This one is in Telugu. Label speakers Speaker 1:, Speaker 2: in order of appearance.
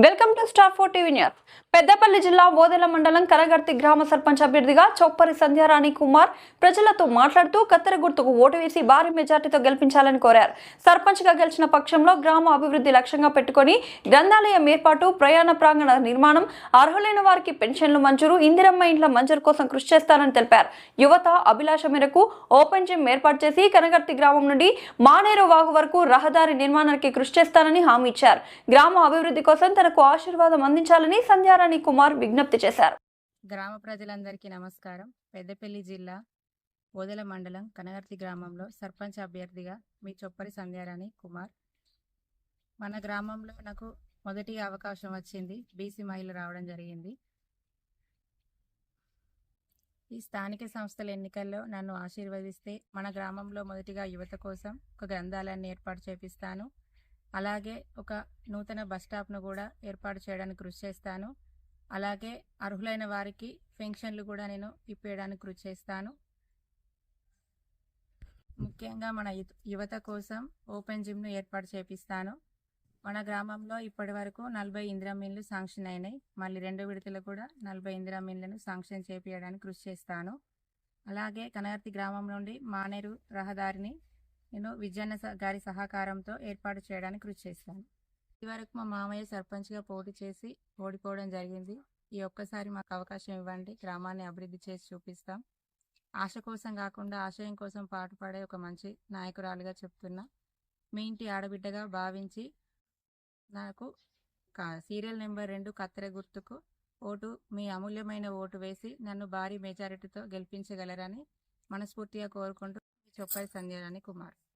Speaker 1: Welcome to star 4 TV news. Peddapalli జిల్లా ఓదెల మండలం కరగర్తి గ్రామ సర్పంచ్ అభ్యర్థిగా చొప్పరి సంధ్యారాణి కుమార్ ప్రజలతో మాట్లాడుతూ కత్తెర గుర్తుకు ఓటు వేసి భారీ మెజార్టీతో గెలిపించాలని కోరారు. సర్పంచ్ గా గెలిచిన పక్షంలో గ్రామ అభివృద్ధి లక్ష్యంగా పెట్టుకుని గ్రంథాలయం ఏర్పాటు, ప్రయాణ ప్రాంగణ నిర్మాణం, అర్హులైన వారికి పెన్షన్లు మంజూరు, ఇందిరమ్మ ఇండ్ల మంజూరు కోసం కృషి చేస్తానని తెలిపారు. యువత అభిలాష మేరకు ఓపెన్ జిమ్ ఏర్పాటు చేసి కనగర్తి గ్రామం నుండి మానేరు వాగు వరకు రహదారి నిర్మాణానికి కృషి చేస్తానని హామీ ఇచ్చారు. గ్రామ అభివృద్ధి కోసం తనకు ఆశీర్వాదం అందించాలని సంధ్యారాణి కుమార్ విజ్ఞప్తి చేశారు.
Speaker 2: గ్రామ ప్రజలందరికీ నమస్కారం. పెద్దపల్లి జిల్లా ఓదెల మండలం కనగర్తి గ్రామంలో సర్పంచ్ అభ్యర్థిగా మీ చొప్పరి సంధ్యారాణి కుమార్. మన గ్రామంలో నాకు మొదటి అవకాశం వచ్చింది. బీసీ మహిళ రావడం జరిగింది. ఈ స్థానిక సంస్థల ఎన్నికల్లో నన్ను ఆశీర్వదిస్తే మన గ్రామంలో మొదటిగా యువత కోసం ఒక గ్రంథాలయాన్ని ఏర్పాటు చేపిస్తాను. అలాగే ఒక నూతన బస్టాప్ను కూడా ఏర్పాటు చేయడానికి కృషి చేస్తాను. అలాగే అర్హులైన వారికి పెన్షన్లు కూడా నేను ఇప్పించడానికి కృషి చేస్తాను. ముఖ్యంగా మన యువత కోసం ఓపెన్ జిమ్ను ఏర్పాటు చేపిస్తాను. మన గ్రామంలో ఇప్పటి వరకు 40 ఇందిరమ్మ ఇండ్లు శాంక్షన్ అయినాయి. మళ్ళీ 2 విడతలు కూడా 40 ఇందిరమ్మ ఇండ్లను శాంక్షన్ చేపించడానికి కృషి చేస్తాను. అలాగే కనగర్తి గ్రామం నుండి మానేరు రహదారిని నేను విజయన్న గారి సహకారంతో ఏర్పాటు చేయడానికి కృషి చేస్తాను. ఇదివరకు మా మామయ్య సర్పంచ్గా పోటీ చేసి ఓడిపోవడం జరిగింది. ఈ ఒక్కసారి మాకు అవకాశం ఇవ్వండి, గ్రామాన్ని అభివృద్ధి చేసి చూపిస్తాం. ఆశ కోసం కాకుండా ఆశయం కోసం పాటుపడే ఒక మంచి నాయకురాలుగా చెప్తున్నా. మీ ఇంటి ఆడబిడ్డగా భావించి నాకు సీరియల్ నెంబర్ 2 కత్తెర గుర్తుకు మీ అమూల్యమైన ఓటు వేసి నన్ను భారీ మెజారిటీతో గెలిపించగలరని మనస్ఫూర్తిగా కోరుకుంటూ చొప్పరి సంధ్యారాణి కుమార్.